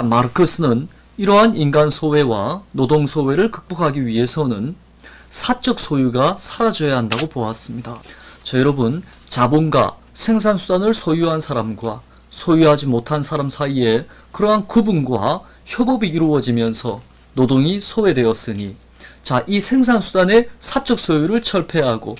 마르크스는 이러한 인간 소외와 노동 소외를 극복하기 위해서는 사적 소유가 사라져야 한다고 보았습니다. 여러분, 자본과 생산수단을 소유한 사람과 소유하지 못한 사람 사이에 그러한 구분과 협업이 이루어지면서 노동이 소외되었으니, 이 생산수단의 사적 소유를 철폐하고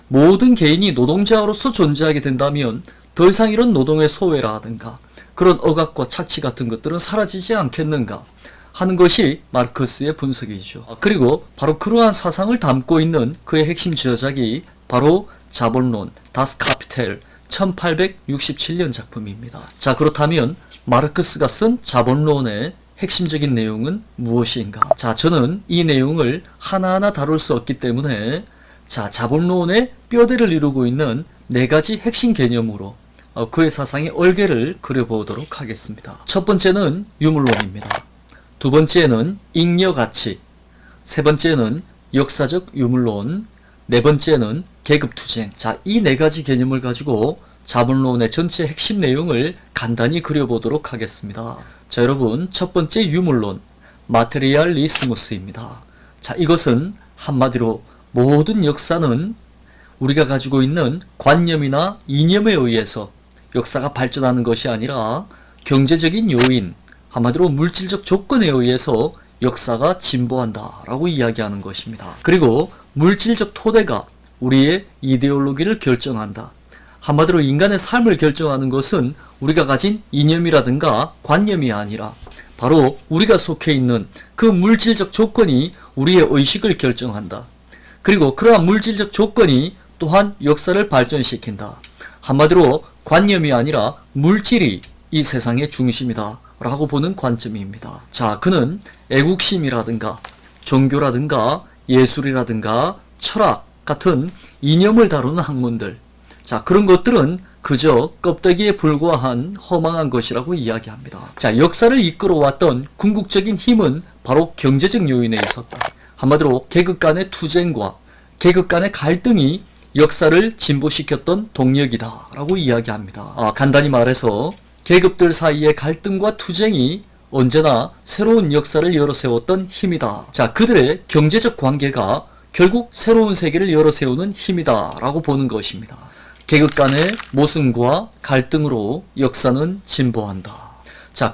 모든 개인이 노동자로서 존재하게 된다면 더 이상 이런 노동의 소외라든가 그런 억압과 착취 같은 것들은 사라지지 않겠는가 하는 것이 마르크스의 분석이죠. 그리고 바로 그러한 사상을 담고 있는 그의 핵심 저작이 바로 자본론, 다스 카피텔 1867년 작품입니다. 그렇다면 마르크스가 쓴 자본론의 핵심적인 내용은 무엇인가? 저는 이 내용을 하나하나 다룰 수 없기 때문에 자본론의 뼈대를 이루고 있는 4가지 핵심 개념으로 그의 사상의 얼개를 그려보도록 하겠습니다. 첫 번째는 유물론입니다. 두 번째는 잉여가치, 세 번째는 역사적 유물론, 네 번째는 계급투쟁. 이 4가지 개념을 가지고 자본론의 전체 핵심 내용을 간단히 그려보도록 하겠습니다. 여러분, 첫 번째 유물론, 마테리알리스무스입니다. 이것은 한마디로 모든 역사는 우리가 가지고 있는 관념이나 이념에 의해서 역사가 발전하는 것이 아니라 경제적인 요인, 한마디로 물질적 조건에 의해서 역사가 진보한다라고 이야기하는 것입니다. 그리고 물질적 토대가 우리의 이데올로기를 결정한다. 한마디로 인간의 삶을 결정하는 것은 우리가 가진 이념이라든가 관념이 아니라 바로 우리가 속해 있는 그 물질적 조건이 우리의 의식을 결정한다. 그리고 그러한 물질적 조건이 또한 역사를 발전시킨다. 한마디로 관념이 아니라 물질이 이 세상의 중심이다 라고 보는 관점입니다. 그는 애국심이라든가 종교라든가 예술이라든가 철학 같은 이념을 다루는 학문들, 그런 것들은 그저 껍데기에 불과한 허망한 것이라고 이야기합니다. 역사를 이끌어왔던 궁극적인 힘은 바로 경제적 요인에 있었다. 한마디로 계급 간의 투쟁과 계급 간의 갈등이 역사를 진보시켰던 동력이다 라고 이야기합니다. 간단히 말해서 계급들 사이의 갈등과 투쟁이 언제나 새로운 역사를 열어세웠던 힘이다. 그들의 경제적 관계가 결국 새로운 세계를 열어세우는 힘이다 라고 보는 것입니다. 계급 간의 모순과 갈등으로 역사는 진보한다.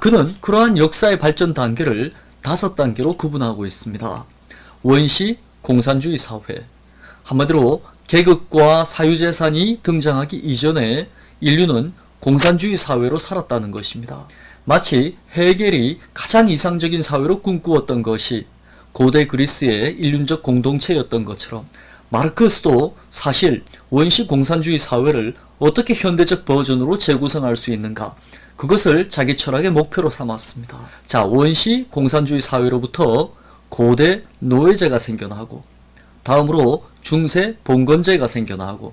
그는 그러한 역사의 발전 단계를 5단계로 구분하고 있습니다. 원시 공산주의 사회, 한마디로 계급과 사유재산이 등장하기 이전에 인류는 공산주의 사회로 살았다는 것입니다. 마치 헤겔이 가장 이상적인 사회로 꿈꾸었던 것이 고대 그리스의 인륜적 공동체였던 것처럼 마르크스도 사실 원시 공산주의 사회를 어떻게 현대적 버전으로 재구성할 수 있는가, 그것을 자기 철학의 목표로 삼았습니다. 원시 공산주의 사회로부터 고대 노예제가 생겨나고, 다음으로 중세 봉건제가 생겨나고,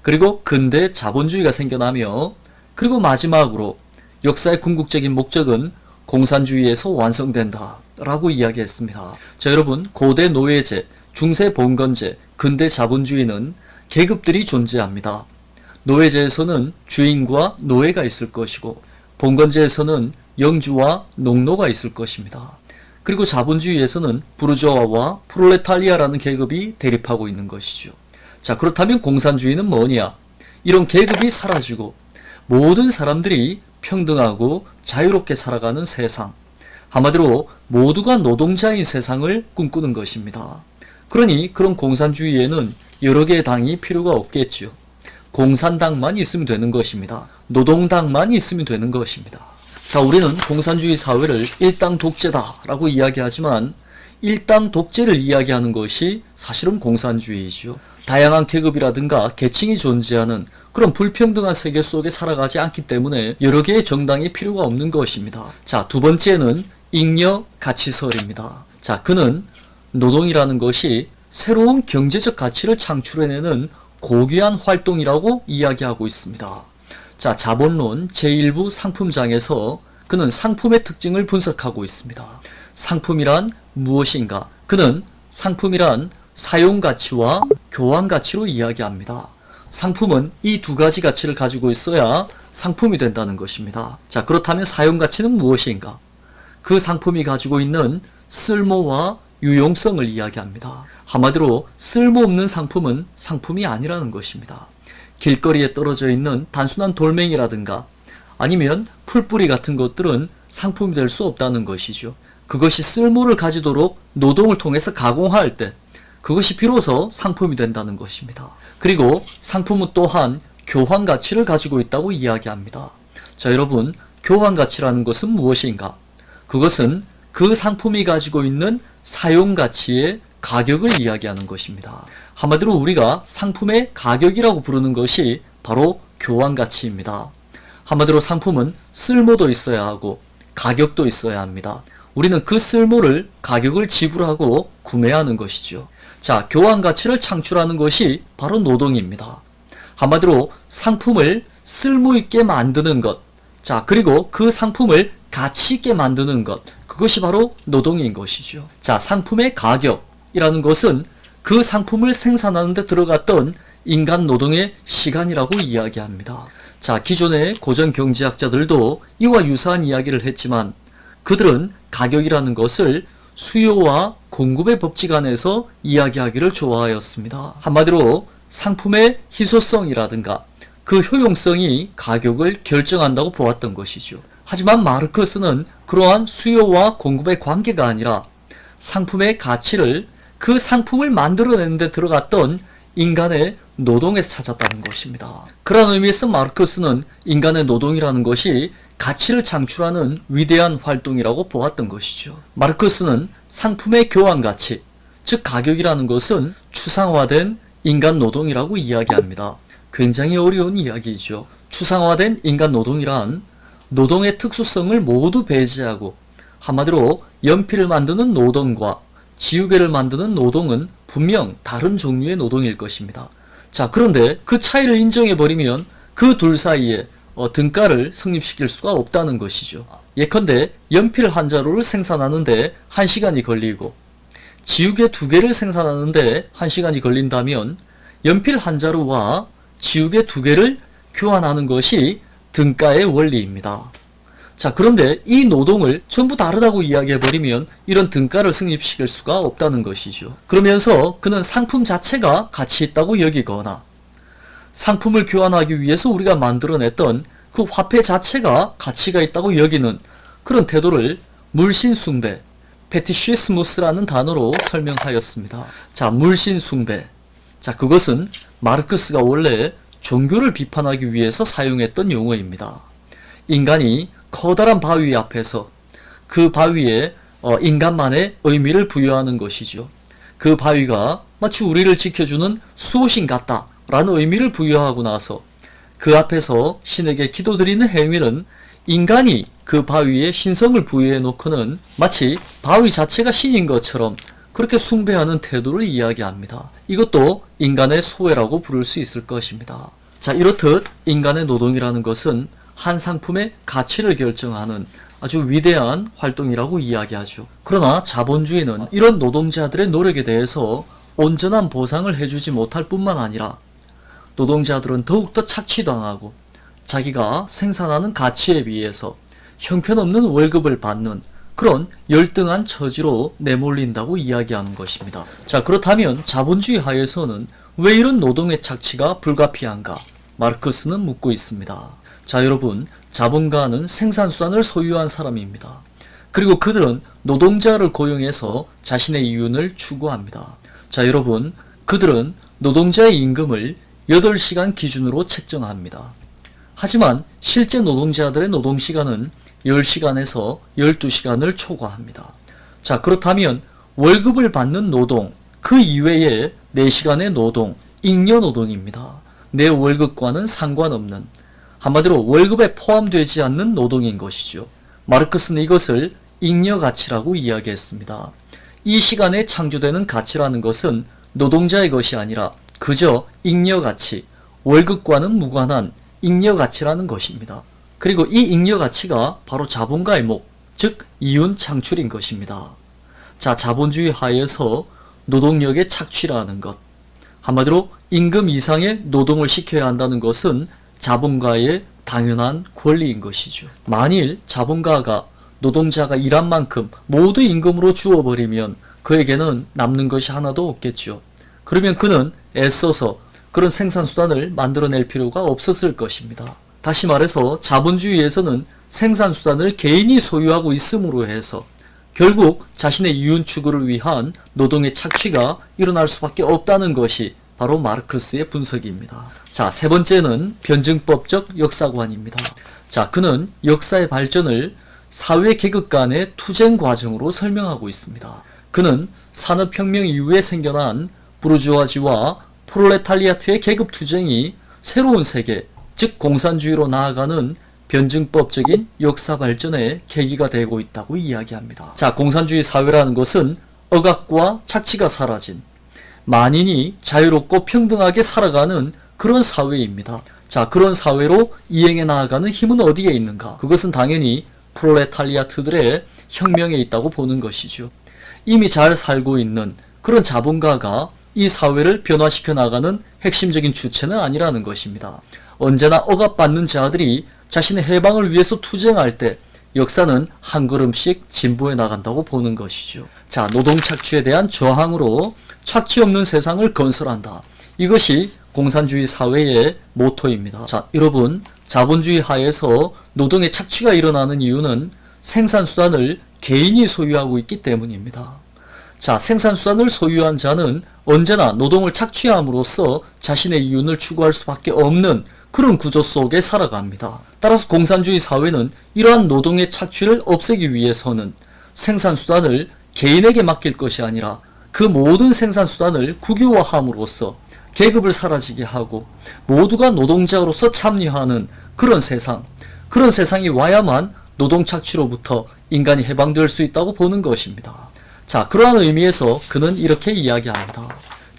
그리고 근대 자본주의가 생겨나며, 그리고 마지막으로 역사의 궁극적인 목적은 공산주의에서 완성된다 라고 이야기했습니다. 여러분, 고대 노예제, 중세 봉건제, 근대 자본주의는 계급들이 존재합니다. 노예제에서는 주인과 노예가 있을 것이고, 봉건제에서는 영주와 농노가 있을 것입니다. 그리고 자본주의에서는 부르주아와 프롤레타리아라는 계급이 대립하고 있는 것이죠. 그렇다면 공산주의는 뭐냐? 이런 계급이 사라지고 모든 사람들이 평등하고 자유롭게 살아가는 세상, 한마디로 모두가 노동자인 세상을 꿈꾸는 것입니다. 그러니 그런 공산주의에는 여러 개의 당이 필요가 없겠죠. 공산당만 있으면 되는 것입니다. 노동당만 있으면 되는 것입니다. 우리는 공산주의 사회를 일당 독재다라고 이야기하지만 일당 독재를 이야기하는 것이 사실은 공산주의이죠. 다양한 계급이라든가 계층이 존재하는 그런 불평등한 세계 속에 살아가지 않기 때문에 여러 개의 정당이 필요가 없는 것입니다. 두 번째는 잉여 가치설입니다. 그는 노동이라는 것이 새로운 경제적 가치를 창출해내는 고귀한 활동이라고 이야기하고 있습니다. 자본론 제1부 상품장에서 그는 상품의 특징을 분석하고 있습니다. 상품이란 무엇인가? 그는 상품이란 사용가치와 교환가치로 이야기합니다. 상품은 이 2가지 가치를 가지고 있어야 상품이 된다는 것입니다. 그렇다면 사용가치는 무엇인가? 그 상품이 가지고 있는 쓸모와 유용성을 이야기합니다. 한마디로 쓸모없는 상품은 상품이 아니라는 것입니다. 길거리에 떨어져 있는 단순한 돌멩이라든가 아니면 풀뿌리 같은 것들은 상품이 될 수 없다는 것이죠. 그것이 쓸모를 가지도록 노동을 통해서 가공할 때 그것이 비로소 상품이 된다는 것입니다. 그리고 상품은 또한 교환 가치를 가지고 있다고 이야기합니다. 자, 여러분, 교환 가치라는 것은 무엇인가? 그것은 그 상품이 가지고 있는 사용 가치의 가격을 이야기하는 것입니다. 한마디로 우리가 상품의 가격이라고 부르는 것이 바로 교환 가치입니다. 한마디로 상품은 쓸모도 있어야 하고 가격도 있어야 합니다. 우리는 그 쓸모를 가격을 지불하고 구매하는 것이죠. 자, 교환 가치를 창출하는 것이 바로 노동입니다. 한마디로 상품을 쓸모 있게 만드는 것, 자, 그리고 그 상품을 가치 있게 만드는 것, 그것이 바로 노동인 것이죠. 자, 상품의 가격이라는 것은 그 상품을 생산하는 데 들어갔던 인간 노동의 시간이라고 이야기합니다. 자, 기존의 고전 경제학자들도 이와 유사한 이야기를 했지만 그들은 가격이라는 것을 수요와 공급의 법칙 안에서 이야기하기를 좋아하였습니다. 한마디로 상품의 희소성이라든가 그 효용성이 가격을 결정한다고 보았던 것이죠. 하지만 마르크스는 그러한 수요와 공급의 관계가 아니라 상품의 가치를 그 상품을 만들어내는 데 들어갔던 인간의 노동에서 찾았다는 것입니다. 그런 의미에서 마르크스는 인간의 노동이라는 것이 가치를 창출하는 위대한 활동이라고 보았던 것이죠. 마르크스는 상품의 교환 가치, 즉 가격이라는 것은 추상화된 인간 노동이라고 이야기합니다. 굉장히 어려운 이야기이죠. 추상화된 인간 노동이란 노동의 특수성을 모두 배제하고 한마디로 연필을 만드는 노동과 지우개를 만드는 노동은 분명 다른 종류의 노동일 것입니다. 자, 그런데 그 차이를 인정해버리면 그 둘 사이에 등가를 성립시킬 수가 없다는 것이죠. 예컨대 연필 한 자루를 생산하는데 1시간이 걸리고 지우개 2개를 생산하는데 1시간이 걸린다면 연필 한 자루와 지우개 2개를 교환하는 것이 등가의 원리입니다. 자, 그런데 이 노동을 전부 다르다고 이야기해버리면 이런 등가를 성립시킬 수가 없다는 것이죠. 그러면서 그는 상품 자체가 가치 있다고 여기거나 상품을 교환하기 위해서 우리가 만들어냈던 그 화폐 자체가 가치가 있다고 여기는 그런 태도를 물신숭배, 페티시스무스라는 단어로 설명하였습니다. 자, 물신숭배. 자, 그것은 마르크스가 원래 종교를 비판하기 위해서 사용했던 용어입니다. 인간이 커다란 바위 앞에서 그 바위에 인간만의 의미를 부여하는 것이죠. 그 바위가 마치 우리를 지켜주는 수호신 같다라는 의미를 부여하고 나서 그 앞에서 신에게 기도드리는 행위는 인간이 그 바위에 신성을 부여해 놓고는 마치 바위 자체가 신인 것처럼 그렇게 숭배하는 태도를 이야기합니다. 이것도 인간의 소외라고 부를 수 있을 것입니다. 자, 이렇듯 인간의 노동이라는 것은 한 상품의 가치를 결정하는 아주 위대한 활동이라고 이야기하죠. 그러나 자본주의는 이런 노동자들의 노력에 대해서 온전한 보상을 해주지 못할 뿐만 아니라 노동자들은 더욱더 착취당하고 자기가 생산하는 가치에 비해서 형편없는 월급을 받는 그런 열등한 처지로 내몰린다고 이야기하는 것입니다. 자, 그렇다면 자본주의 하에서는 왜 이런 노동의 착취가 불가피한가? 마르크스는 묻고 있습니다. 자, 여러분, 자본가는 생산수단을 소유한 사람입니다. 그리고 그들은 노동자를 고용해서 자신의 이윤을 추구합니다. 자, 여러분, 그들은 노동자의 임금을 8시간 기준으로 책정합니다. 하지만 실제 노동자들의 노동시간은 10시간에서 12시간을 초과합니다. 자, 그렇다면 월급을 받는 노동, 그 이외에 4시간의 노동, 잉여노동입니다. 내 월급과는 상관없는, 한마디로 월급에 포함되지 않는 노동인 것이죠. 마르크스는 이것을 잉여가치라고 이야기했습니다. 이 시간에 창조되는 가치라는 것은 노동자의 것이 아니라 그저 잉여가치, 월급과는 무관한 잉여가치라는 것입니다. 그리고 이 잉여가치가 바로 자본가의 목, 즉 이윤 창출인 것입니다. 자, 자본주의 하에서 노동력의 착취라는 것, 한마디로 임금 이상의 노동을 시켜야 한다는 것은 자본가의 당연한 권리인 것이죠. 만일 자본가가 노동자가 일한 만큼 모두 임금으로 주어버리면 그에게는 남는 것이 하나도 없겠죠. 그러면 그는 애써서 그런 생산수단을 만들어낼 필요가 없었을 것입니다. 다시 말해서 자본주의에서는 생산수단을 개인이 소유하고 있음으로 해서 결국 자신의 이윤 추구를 위한 노동의 착취가 일어날 수밖에 없다는 것이 바로 마르크스의 분석입니다. 자, 세 번째는 변증법적 역사관입니다. 자, 그는 역사의 발전을 사회 계급 간의 투쟁 과정으로 설명하고 있습니다. 그는 산업혁명 이후에 생겨난 부르주아지와 프롤레타리아트의 계급 투쟁이 새로운 세계, 즉 공산주의로 나아가는 변증법적인 역사 발전의 계기가 되고 있다고 이야기합니다. 자, 공산주의 사회라는 것은 억압과 착취가 사라진 만인이 자유롭고 평등하게 살아가는 그런 사회입니다. 자, 그런 사회로 이행해 나아가는 힘은 어디에 있는가? 그것은 당연히 프롤레타리아트들의 혁명에 있다고 보는 것이죠. 이미 잘 살고 있는 그런 자본가가 이 사회를 변화시켜 나가는 핵심적인 주체는 아니라는 것입니다. 언제나 억압받는 자들이 자신의 해방을 위해서 투쟁할 때 역사는 한 걸음씩 진보해 나간다고 보는 것이죠. 자, 노동 착취에 대한 저항으로 착취 없는 세상을 건설한다. 이것이 공산주의 사회의 모토입니다. 자, 여러분, 자본주의 하에서 노동의 착취가 일어나는 이유는 생산수단을 개인이 소유하고 있기 때문입니다. 자, 생산수단을 소유한 자는 언제나 노동을 착취함으로써 자신의 이윤을 추구할 수밖에 없는 그런 구조 속에 살아갑니다. 따라서 공산주의 사회는 이러한 노동의 착취를 없애기 위해서는 생산수단을 개인에게 맡길 것이 아니라 그 모든 생산수단을 국유화함으로써 계급을 사라지게 하고 모두가 노동자로서 참여하는 그런 세상이 와야만 노동 착취로부터 인간이 해방될 수 있다고 보는 것입니다. 자, 그러한 의미에서 그는 이렇게 이야기합니다.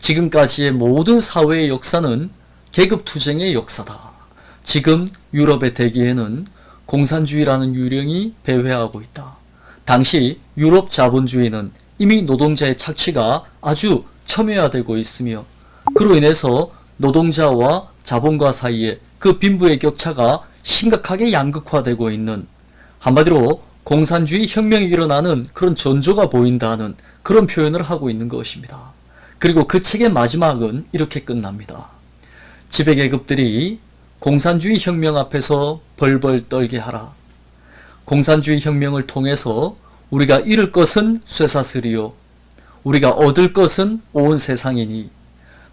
지금까지의 모든 사회의 역사는 계급투쟁의 역사다. 지금 유럽의 대기에는 공산주의라는 유령이 배회하고 있다. 당시 유럽 자본주의는 이미 노동자의 착취가 아주 첨예화되고 있으며 그로 인해서 노동자와 자본가 사이에 그 빈부의 격차가 심각하게 양극화되고 있는, 한마디로 공산주의 혁명이 일어나는 그런 전조가 보인다는 그런 표현을 하고 있는 것입니다. 그리고 그 책의 마지막은 이렇게 끝납니다. 지배계급들이 공산주의 혁명 앞에서 벌벌 떨게 하라. 공산주의 혁명을 통해서 우리가 잃을 것은 쇠사슬이요 우리가 얻을 것은 온 세상이니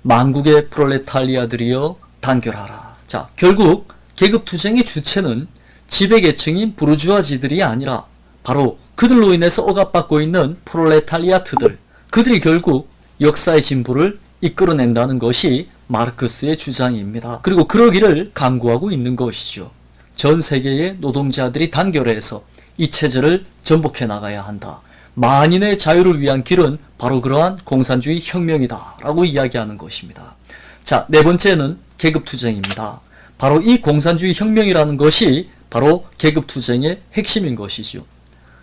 만국의 프롤레타리아들이여 단결하라. 자, 결국 계급투쟁의 주체는 지배계층인 부르주아지들이 아니라 바로 그들로 인해서 억압받고 있는 프롤레타리아트들, 그들이 결국 역사의 진보를 이끌어낸다는 것이 마르크스의 주장입니다. 그리고 그러기를 강구하고 있는 것이죠. 전 세계의 노동자들이 단결해서 이 체제를 전복해 나가야 한다. 만인의 자유를 위한 길은 바로 그러한 공산주의 혁명이다 라고 이야기하는 것입니다. 자, 네 번째는 계급투쟁입니다. 바로 이 공산주의 혁명이라는 것이 바로 계급투쟁의 핵심인 것이죠.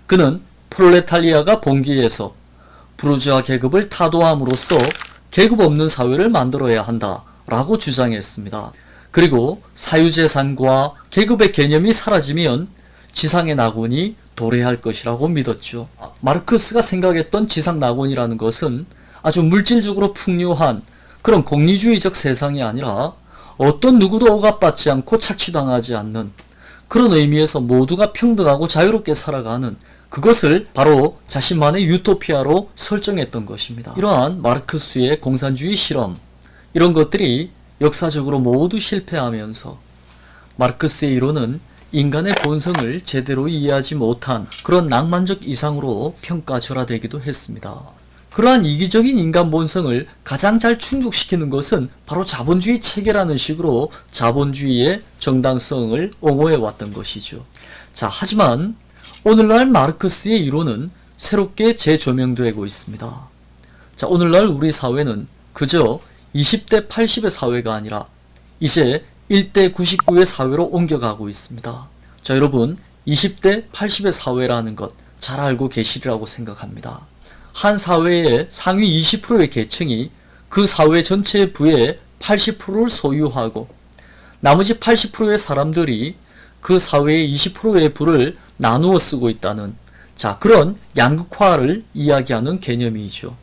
그는 프롤레타리아가 봉기해서 부르주아 계급을 타도함으로써 계급 없는 사회를 만들어야 한다 라고 주장했습니다. 그리고 사유재산과 계급의 개념이 사라지면 지상의 낙원이 도래할 것이라고 믿었죠. 마르크스가 생각했던 지상 낙원이라는 것은 아주 물질적으로 풍요한 그런 공리주의적 세상이 아니라 어떤 누구도 억압받지 않고 착취당하지 않는 그런 의미에서 모두가 평등하고 자유롭게 살아가는, 그것을 바로 자신만의 유토피아로 설정했던 것입니다. 이러한 마르크스의 공산주의 실험, 이런 것들이 역사적으로 모두 실패하면서 마르크스의 이론은 인간의 본성을 제대로 이해하지 못한 그런 낭만적 이상으로 평가절하되기도 했습니다. 그러한 이기적인 인간 본성을 가장 잘 충족시키는 것은 바로 자본주의 체계라는 식으로 자본주의의 정당성을 옹호해 왔던 것이죠. 자, 하지만 오늘날 마르크스의 이론은 새롭게 재조명되고 있습니다. 자, 오늘날 우리 사회는 그저 20대 80의 사회가 아니라 이제 1대 99의 사회로 옮겨가고 있습니다. 자, 여러분, 20대 80의 사회라는 것 잘 알고 계시리라고 생각합니다. 한 사회의 상위 20%의 계층이 그 사회 전체의 부의 80%를 소유하고 나머지 80%의 사람들이 그 사회의 20%의 부를 나누어 쓰고 있다는, 자, 그런 양극화를 이야기하는 개념이죠.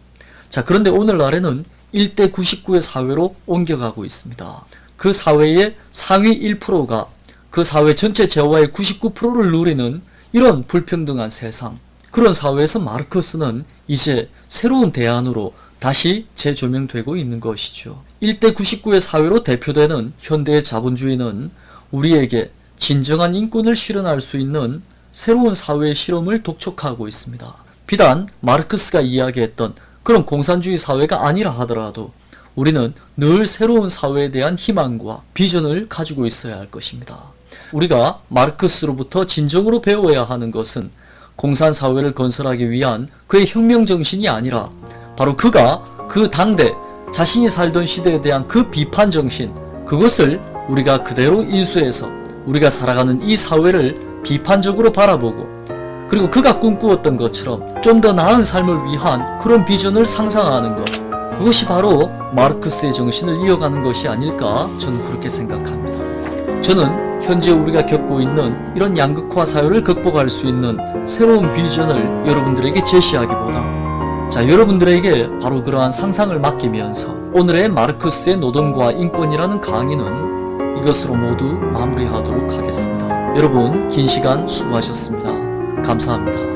자, 그런데 오늘날에는 1대 99의 사회로 옮겨가고 있습니다. 그 사회의 상위 1%가 그 사회 전체 재화의 99%를 누리는 이런 불평등한 세상, 그런 사회에서 마르크스는 이제 새로운 대안으로 다시 재조명되고 있는 것이죠. 1대 99의 사회로 대표되는 현대의 자본주의는 우리에게 진정한 인권을 실현할 수 있는 새로운 사회의 실험을 독촉하고 있습니다. 비단 마르크스가 이야기했던 그런 공산주의 사회가 아니라 하더라도 우리는 늘 새로운 사회에 대한 희망과 비전을 가지고 있어야 할 것입니다. 우리가 마르크스로부터 진정으로 배워야 하는 것은 공산사회를 건설하기 위한 그의 혁명정신이 아니라 바로 그가 그 당대 자신이 살던 시대에 대한 그 비판정신, 그것을 우리가 그대로 인수해서 우리가 살아가는 이 사회를 비판적으로 바라보고, 그리고 그가 꿈꾸었던 것처럼 좀 더 나은 삶을 위한 그런 비전을 상상하는 것, 그것이 바로 마르크스의 정신을 이어가는 것이 아닐까, 저는 그렇게 생각합니다. 저는 현재 우리가 겪고 있는 이런 양극화 사회를 극복할 수 있는 새로운 비전을 여러분들에게 제시하기보다, 자, 여러분들에게 바로 그러한 상상을 맡기면서 오늘의 마르크스의 노동과 인권이라는 강의는 이것으로 모두 마무리하도록 하겠습니다. 여러분, 긴 시간 수고하셨습니다. 감사합니다.